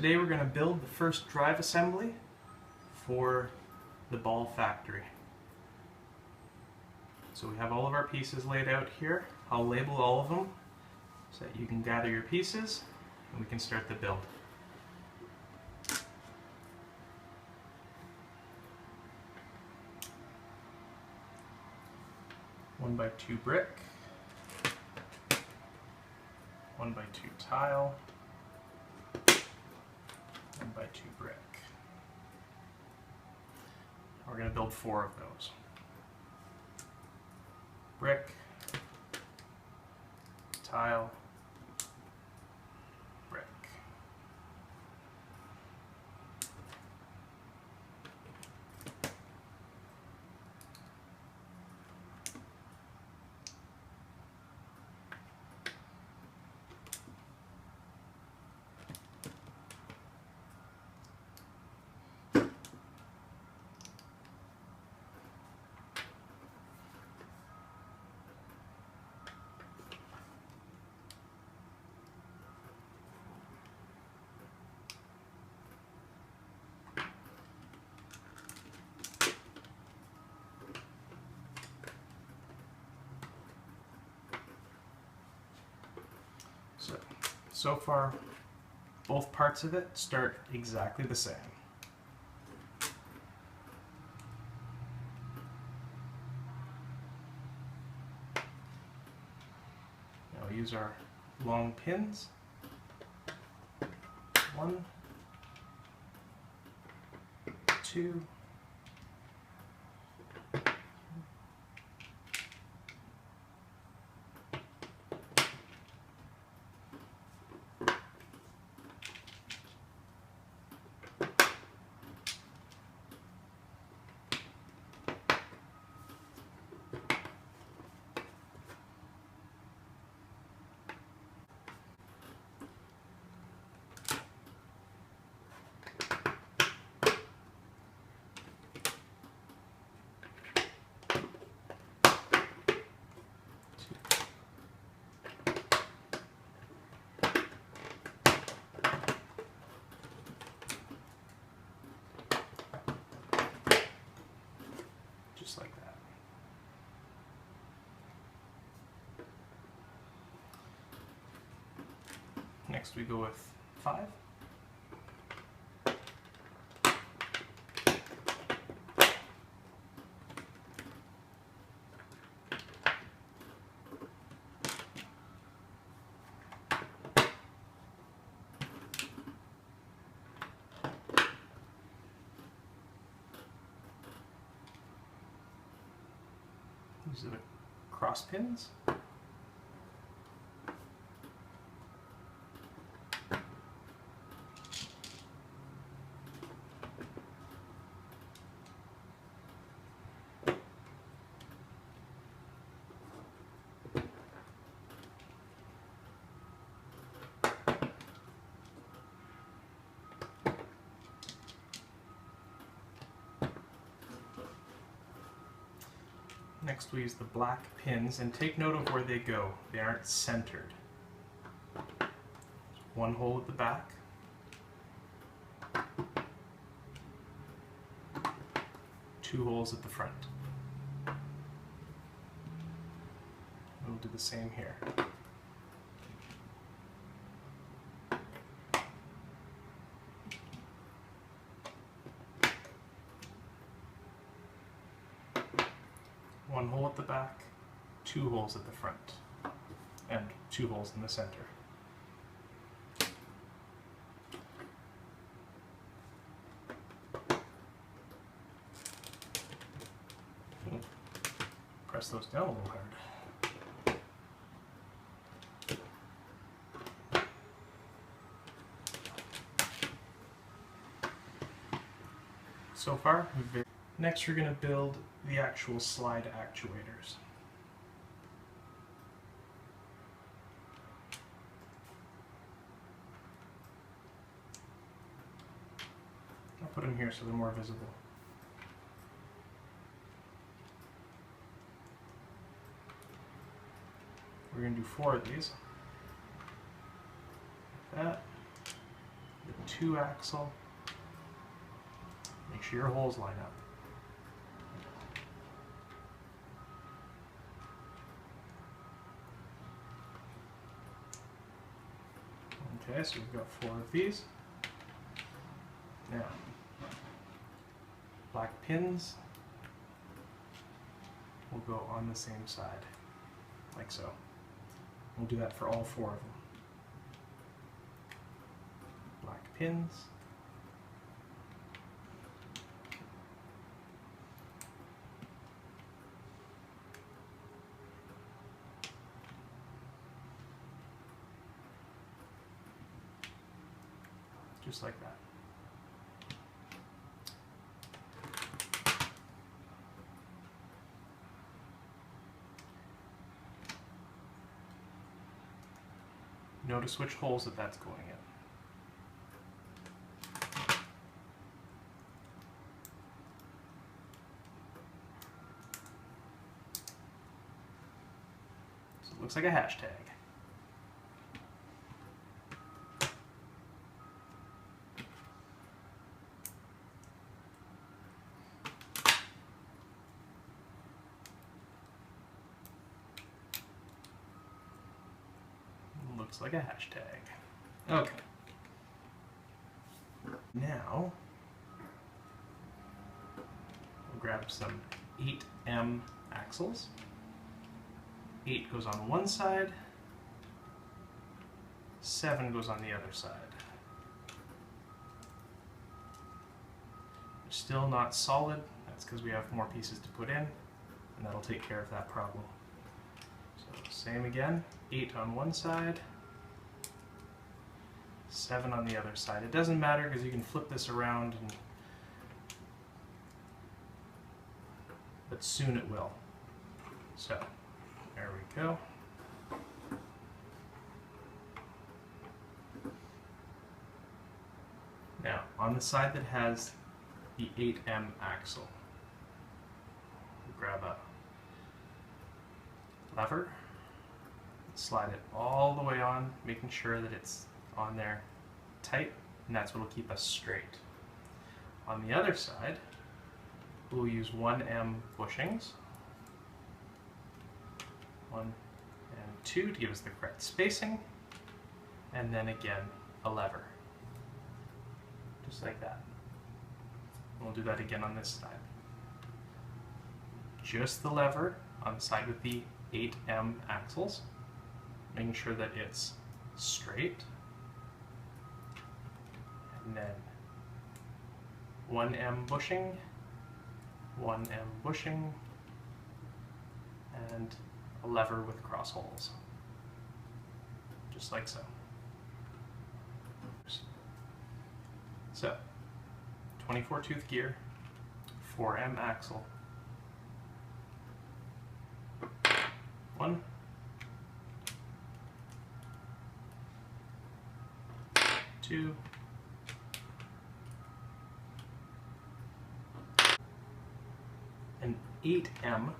Today we're going to build the first drive assembly for the ball factory. So we have all of our pieces laid out here. I'll label all of them so that you can gather your pieces and we can start the build. One by 2 brick, 1 by 2 tile, 1 by 2 brick. We're going to build 4 of those. Brick, tile, brick. So far, both parts of it start exactly the same. Now we'll use our long pins. 1, 2, just like that. Next we go with 5. These are the cross pins. Next we use the black pins, and take note of where they go. They aren't centered. 1 hole at the back, 2 holes at the front. We'll do the same here. One hole at the back, 2 holes at the front, and 2 holes in the center. Press those down a little hard. So far, next we're going to build the actual slide actuators. I'll put them here so they're more visible. We're going to do 4 of these. Like that. Z12 axle. Make sure your holes line up. Okay, so we've got 4 of these. Now, black pins will go on the same side, like so. We'll do that for all 4 of them. Black pins. Just like that. Notice which holes that's going in. So it looks like a hashtag. Looks like a hashtag. Okay. Now, we'll grab some 8M axles. 8 goes on one side, 7 goes on the other side. They're still not solid, that's because we have more pieces to put in, and that'll take care of that problem. So same again, 8 on one side, 7 on the other side. It doesn't matter because you can flip this around, but soon it will. So, there we go. Now, on the side that has the 8M axle, grab a lever, slide it all the way on, making sure that it's on there tight, and that's what will keep us straight. On the other side, we'll use 1M bushings, 1 and 2 to give us the correct spacing, and then again a lever, just like that. We'll do that again on this side. Just the lever on the side with the 8M axles, making sure that it's straight. And then 1M bushing, 1M bushing, and a lever with cross holes, just like so. So, 24 tooth gear, 4M axle, 1, 2, and 8M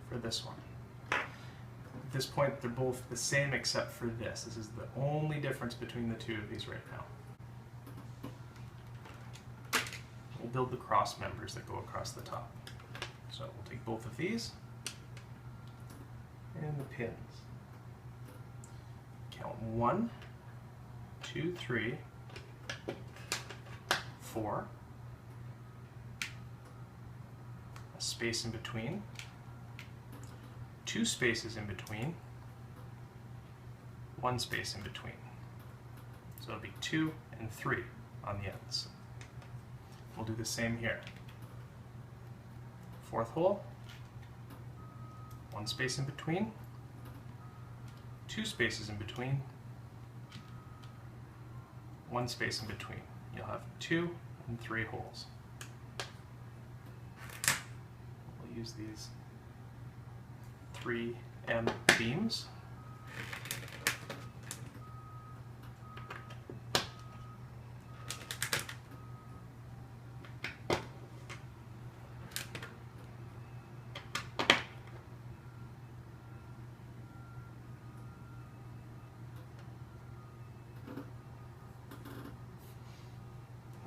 for this one. At this point, they're both the same except for this. This is the only difference between the two of these right now. We'll build the cross members that go across the top. So we'll take both of these and the pins. Count 1, 2, 3, 4. A space in between. 2 spaces in between. 1 space in between. So it'll be 2 and 3 on the ends. We'll do the same here. 4th hole, 1 space in between, 2 spaces in between, 1 space in between. You'll have 2 and 3 holes. We'll use these 3M beams.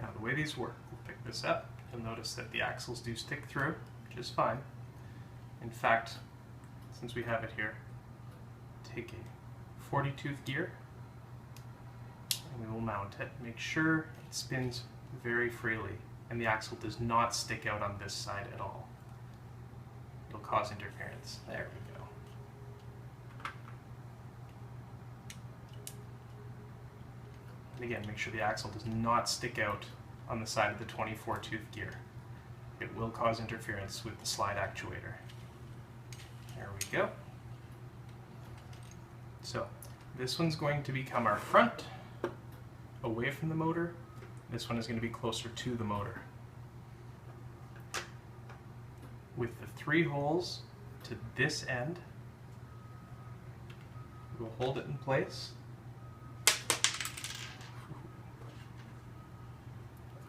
Now the way these work, we'll pick this up. You'll notice that the axles do stick through, which is fine. In fact, since we have it here, take a 40-tooth gear and we will mount it. Make sure it spins very freely and the axle does not stick out on this side at all. It'll cause interference. There we go. And again, make sure the axle does not stick out on the side of the 24-tooth gear. It will cause interference with the slide actuator. There we go. So this one's going to become our front, away from the motor. This one is going to be closer to the motor. With the 3 holes to this end, we'll hold it in place.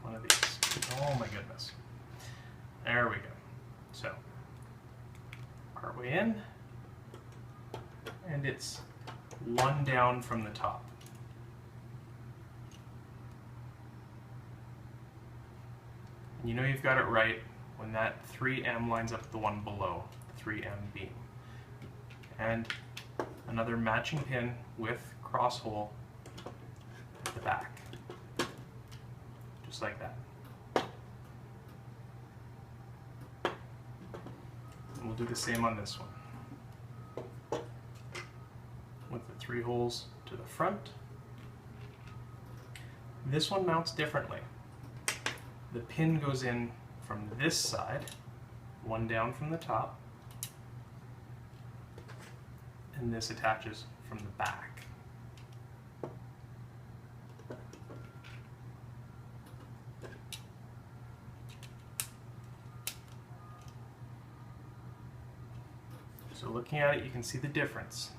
One of these. Oh my goodness. There we go. So, part way in, and it's 1 down from the top. And you know you've got it right when that 3M lines up with the one below, the 3M beam. And another matching pin with cross hole at the back. Just like that. And we'll do the same on this one. With the 3 holes to the front. This one mounts differently. The pin goes in from this side, 1 down from the top, and this attaches from the back. So looking at it, you can see the difference.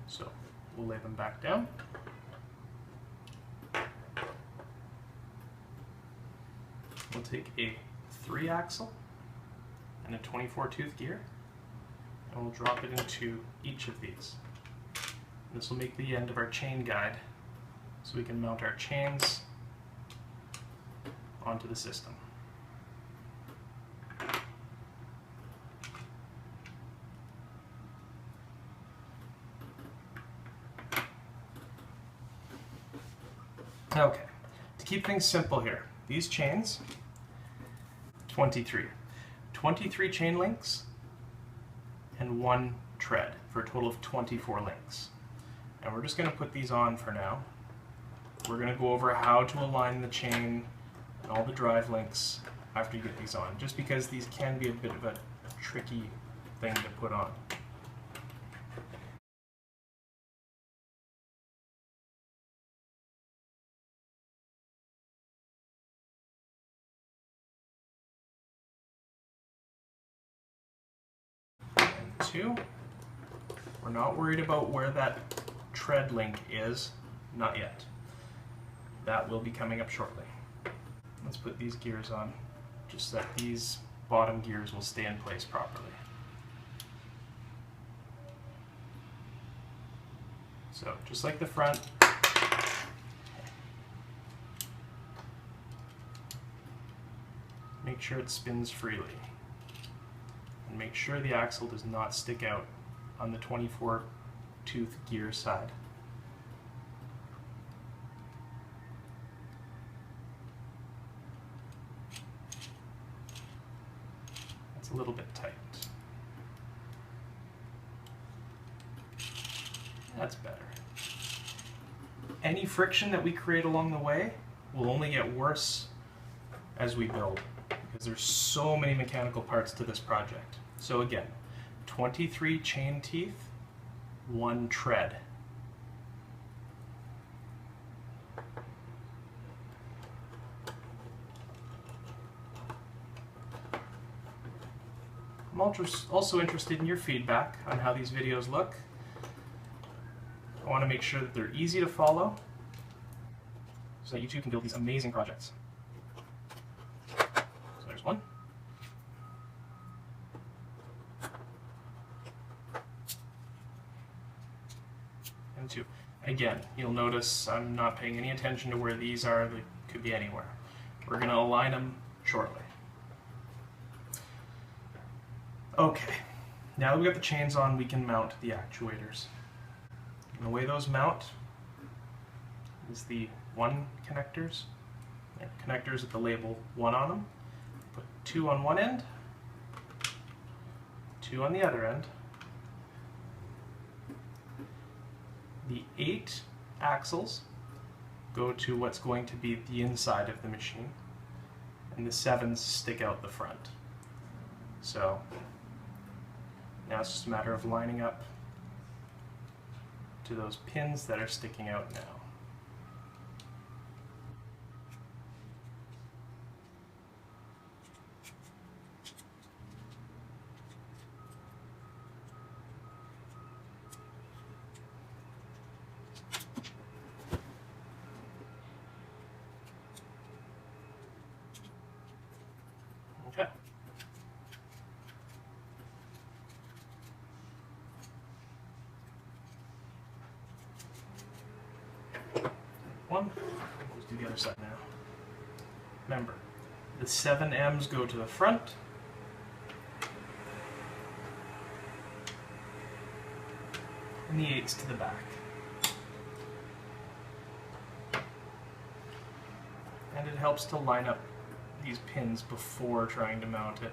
So we'll lay them back down. We'll take a 3-axle and a 24-tooth gear, and we'll drop it into each of these. This will make the end of our chain guide, so we can mount our chains onto the system. Okay, to keep things simple here, these chains, 23 chain links and 1 tread for a total of 24 links. And we're just going to put these on for now. We're going to go over how to align the chain and all the drive links after you get these on, just because these can be a bit of a tricky thing to put on. And 2, we're not worried about where that tread link is, not yet. That will be coming up shortly. Let's put these gears on, just so that these bottom gears will stay in place properly. So, just like the front, make sure it spins freely. And make sure the axle does not stick out on the 24-tooth gear side. It's a little bit tight. That's better. Any friction that we create along the way will only get worse as we build, because there's so many mechanical parts to this project. So again, 23 chain teeth, 1 tread. I'm also interested in your feedback on how these videos look. I want to make sure that they're easy to follow so that you too can build these amazing projects. So there's 1. and 2. Again, you'll notice I'm not paying any attention to where these are. They could be anywhere. We're going to align them shortly. Okay, now that we've got the chains on, we can mount the actuators. And the way those mount is the 1 connectors. They're connectors with the label 1 on them. Put 2 on one end, 2 on the other end. The 8 axles go to what's going to be the inside of the machine, and the 7s stick out the front. So now it's just a matter of lining up to those pins that are sticking out now. Okay. One. Let's do the other side now. Remember, the 7Ms go to the front. And the 8s to the back. And it helps to line up these pins before trying to mount it,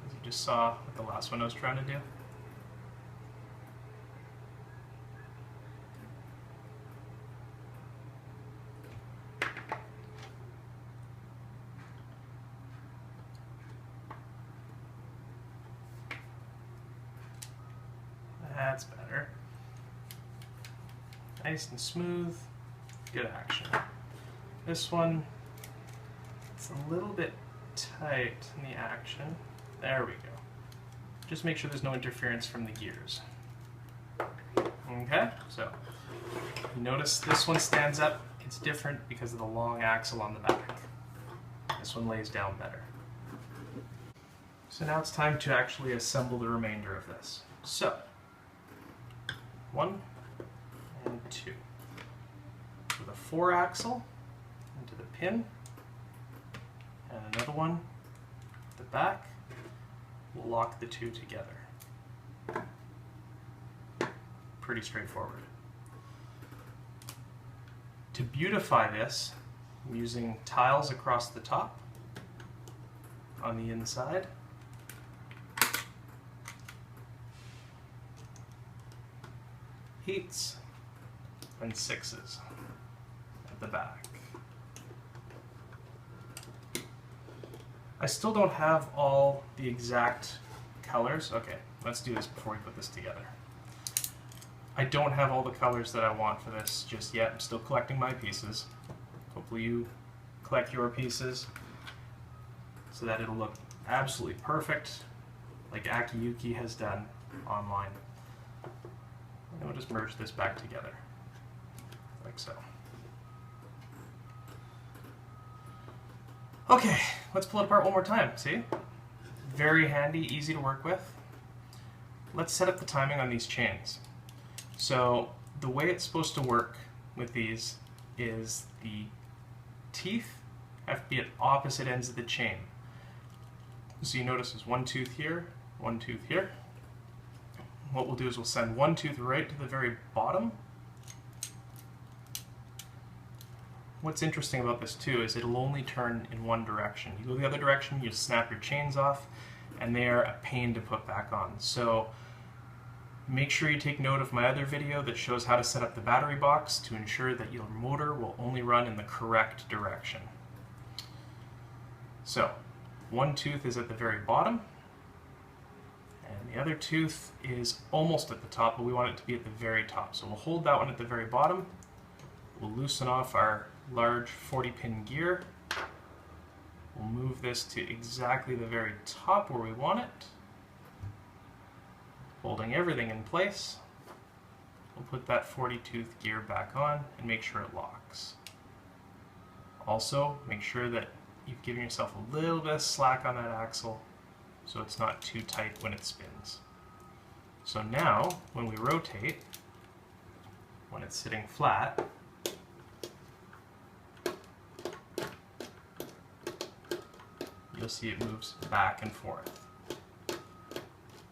as you just saw with the last one I was trying to do. That's better. Nice and smooth, good action. This one, it's a little bit tight in the action. There we go. Just make sure there's no interference from the gears. Okay, so you notice this one stands up. It's different because of the long axle on the back. This one lays down better. So now it's time to actually assemble the remainder of this. So, 1 and 2. With a 4 axle into the pin, and another one at the back. We'll lock the 2 together. Pretty straightforward. To beautify this, I'm using tiles across the top on the inside. Eights and 6s at the back. I still don't have all the exact colors. Okay, let's do this before we put this together. I don't have all the colors that I want for this just yet. I'm still collecting my pieces. Hopefully you collect your pieces so that it'll look absolutely perfect, like Akiyuki has done online. And we'll just merge this back together, like so. Okay, let's pull it apart one more time, see? Very handy, easy to work with. Let's set up the timing on these chains. So the way it's supposed to work with these is the teeth have to be at opposite ends of the chain. So you notice there's one tooth here, one tooth here. What we'll do is we'll send one tooth right to the very bottom. What's interesting about this too is it'll only turn in one direction. You go the other direction, you snap your chains off, and they are a pain to put back on. So make sure you take note of my other video that shows how to set up the battery box to ensure that your motor will only run in the correct direction. So one tooth is at the very bottom, and the other tooth is almost at the top, but we want it to be at the very top. So we'll hold that one at the very bottom. We'll loosen off our large 40-pin gear. We'll move this to exactly the very top where we want it. Holding everything in place, we'll put that 40-tooth gear back on and make sure it locks. Also, make sure that you've given yourself a little bit of slack on that axle so it's not too tight when it spins. So now, when we rotate, when it's sitting flat, you'll see it moves back and forth.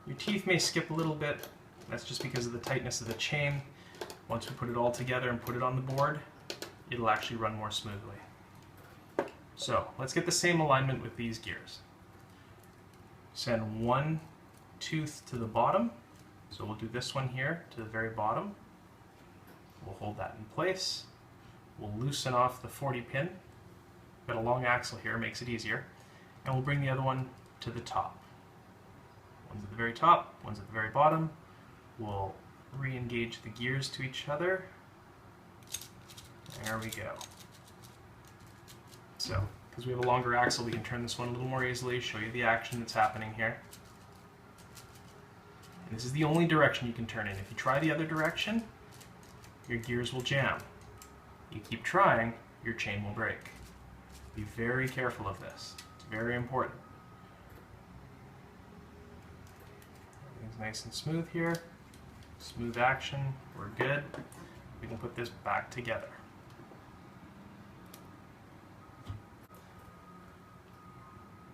Your teeth may skip a little bit. That's just because of the tightness of the chain. Once we put it all together and put it on the board, it'll actually run more smoothly. So let's get the same alignment with these gears. Send one tooth to the bottom. So we'll do this one here to the very bottom. We'll hold that in place. We'll loosen off the 40 pin. Got a long axle here, makes it easier. And we'll bring the other one to the top. One's at the very top, one's at the very bottom. We'll re-engage the gears to each other. There we go. So, because we have a longer axle, we can turn this one a little more easily, show you the action that's happening here. And this is the only direction you can turn in. If you try the other direction, your gears will jam. You keep trying, your chain will break. Be very careful of this. It's very important. Everything's nice and smooth here. Smooth action, we're good. We can put this back together.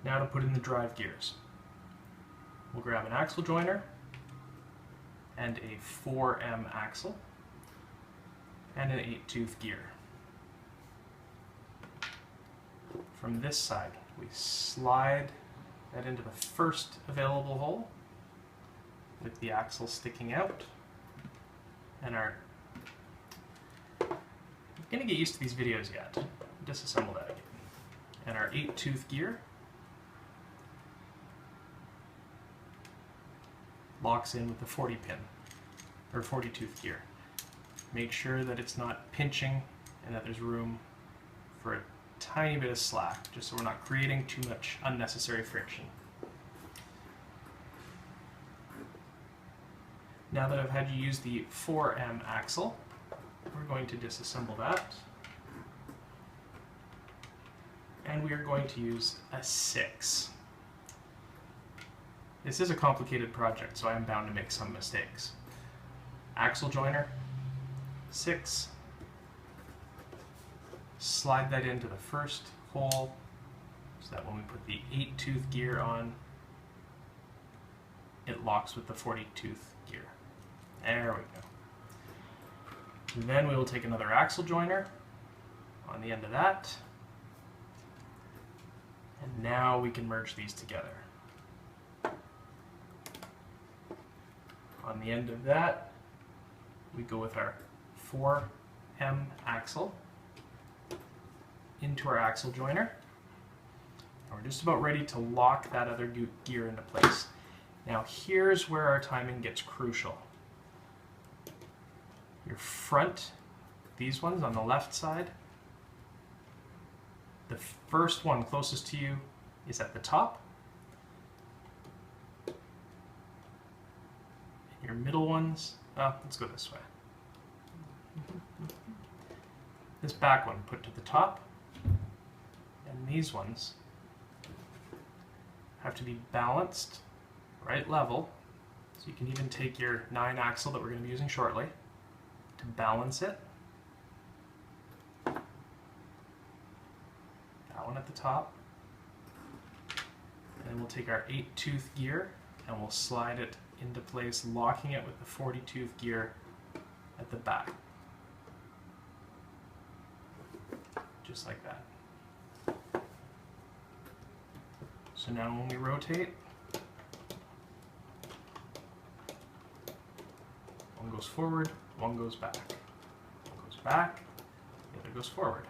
Now to put in the drive gears. We'll grab an axle joiner and a 4M axle and an 8-tooth gear. From this side, we slide that into the first available hole with the axle sticking out. And you're going to get used to these videos yet. Disassemble that again. And our 8-tooth gear locks in with the 40 pin, or 40-tooth gear. Make sure that it's not pinching and that there's room for a tiny bit of slack, just so we're not creating too much unnecessary friction. Now that I've had you use the 4M axle, we're going to disassemble that. And we are going to use a 6. This is a complicated project, so I am bound to make some mistakes. Axle joiner, 6. Slide that into the first hole so that when we put the 8-tooth gear on, it locks with the 40-tooth gear. There we go. And then we will take another axle joiner on the end of that, and now we can merge these together. On the end of that, we go with our 4M axle into our axle joiner. And we're just about ready to lock that other gear into place. Now here's where our timing gets crucial. Your front, these ones on the left side, the first one closest to you is at the top. Your middle ones, let's go this way. This back one put to the top, and these ones have to be balanced, right level. So you can even take your 9 axle that we're going to be using shortly to balance it. That one at the top. And then we'll take our 8-tooth gear and we'll slide it into place, locking it with the 40-tooth gear at the back. Just like that. So now when we rotate, one goes forward, one goes back. One goes back, the other goes forward.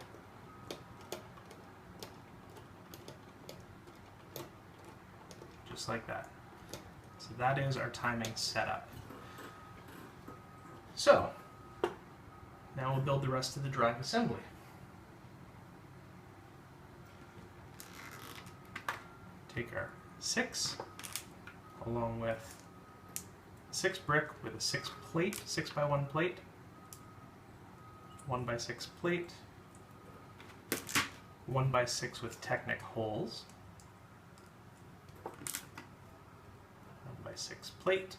Just like that. So that is our timing setup. So, now we'll build the rest of the drive assembly. Take our 6, along with 6 brick with a 6 plate, 6x1 plate, 1x6 plate, 1x6 with Technic holes, 1x6 plate,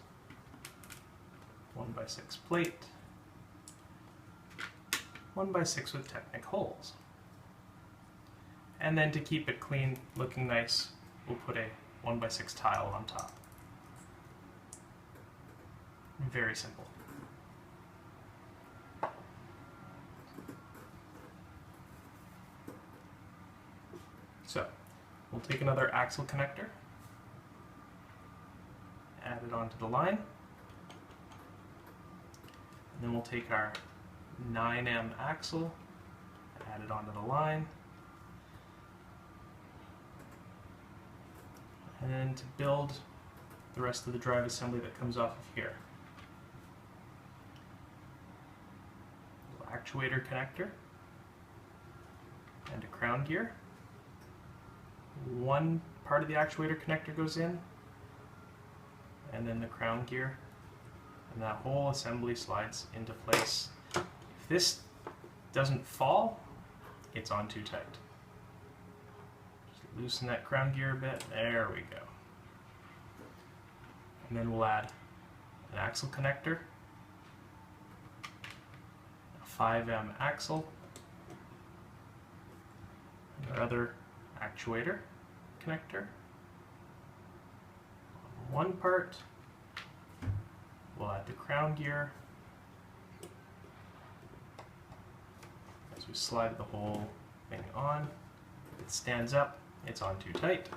1x6 plate, 1x6 with Technic holes. And then to keep it clean, looking nice, we'll put a 1x6 tile on top. Very simple. So, we'll take another Axel connector, add it onto the line, and then we'll take our 9M Axel, add it onto the line, and then to build the rest of the drive assembly that comes off of here. Actuator connector and a crown gear. One part of the actuator connector goes in, and then the crown gear, and that whole assembly slides into place. If this doesn't fall, it's on too tight. Just loosen that crown gear a bit, there we go. And then we'll add an Axel connector, a 5M Axel, and our other actuator connector. On one part, we'll add the crown gear. As we slide the whole thing on, if it stands up, it's on too tight.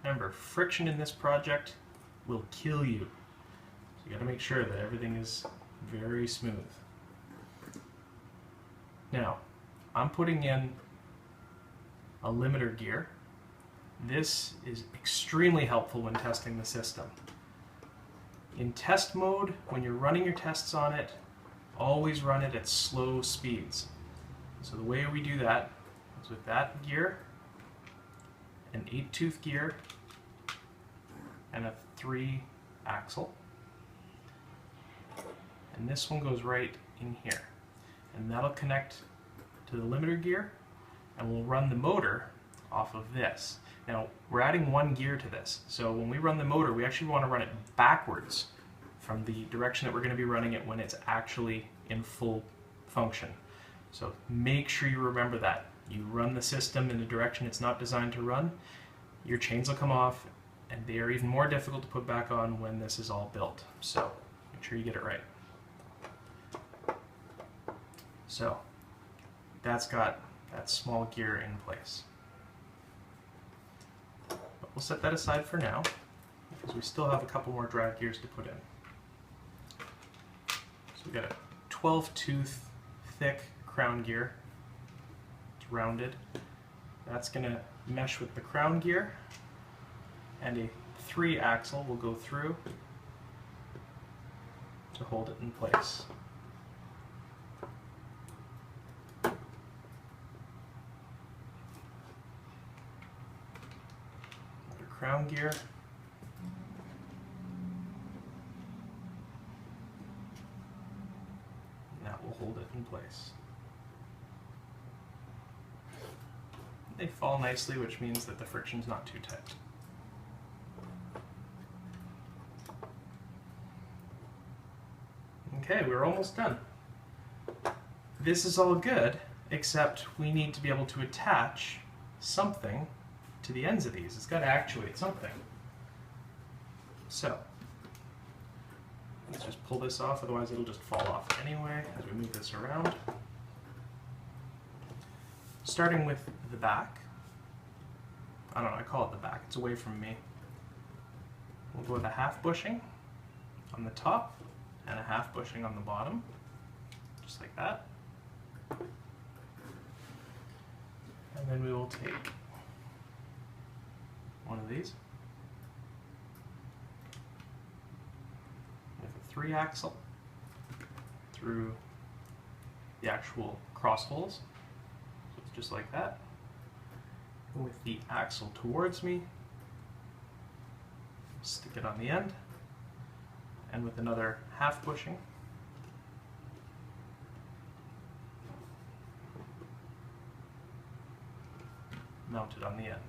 Remember, friction in this project will kill you. So you got to make sure that everything is very smooth. Now, I'm putting in a limiter gear. This is extremely helpful when testing the system. In test mode, when you're running your tests on it, always run it at slow speeds. So the way we do that is with that gear, an 8-tooth gear, and a 3 axle. And this one goes right in here. And that'll connect to the limiter gear, and we'll run the motor off of this. Now, we're adding one gear to this, so when we run the motor, we actually want to run it backwards from the direction that we're going to be running it when it's actually in full function. So make sure you remember that. You run the system in a direction it's not designed to run, your chains will come off, and they are even more difficult to put back on when this is all built. So make sure you get it right. So that's got that small gear in place. But we'll set that aside for now, because we still have a couple more drive gears to put in. So we've got a 12-tooth thick crown gear. It's rounded. That's going to mesh with the crown gear, and a 3 axle will go through to hold it in place. Crown gear, and that will hold it in place. They fall nicely, which means that the friction's not too tight. Okay, we're almost done. This is all good, except we need to be able to attach something to the ends of these. It's got to actuate something. So, let's just pull this off, otherwise it'll just fall off anyway as we move this around. Starting with the back. I don't know, I call it the back, it's away from me. We'll go with a half bushing on the top and a half bushing on the bottom, just like that. And then we will take one of these with a 3 axle through the actual cross holes, so it's just like that, with the axle towards me, stick it on the end, and with another half bushing mount it on the end.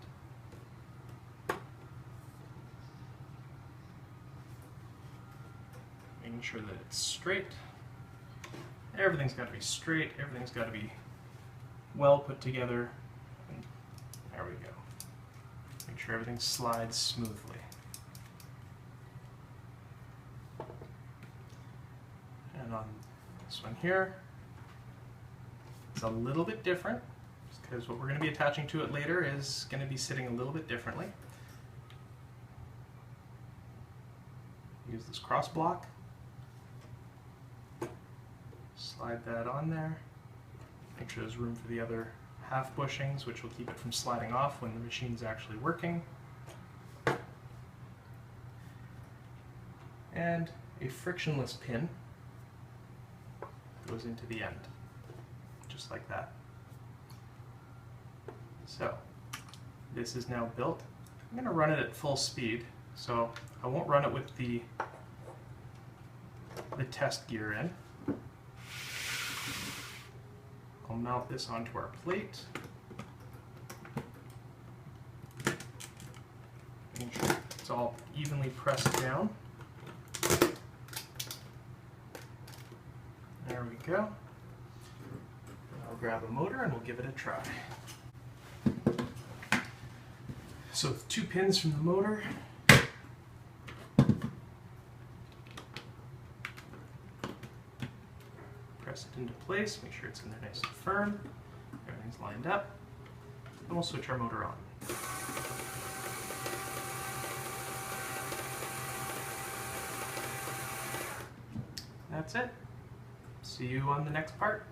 Making sure that it's straight, Everything's got to be straight, everything's got to be well put together. And there we go. Make sure everything slides smoothly. And on this one here, it's a little bit different, because what we're going to be attaching to it later is going to be sitting a little bit differently. Use this cross block. Slide that on there. Make sure there's room for the other half bushings, which will keep it from sliding off when the machine's actually working. And a frictionless pin goes into the end, just like that. So, this is now built. I'm going to run it at full speed, so I won't run it with the test gear in. I'll mount this onto our plate. Make sure it's all evenly pressed down. There we go. I'll grab a motor and we'll give it a try. So with 2 pins from the motor, press it into place, make sure it's in there nice and firm, everything's lined up, and we'll switch our motor on. That's it. See you on the next part.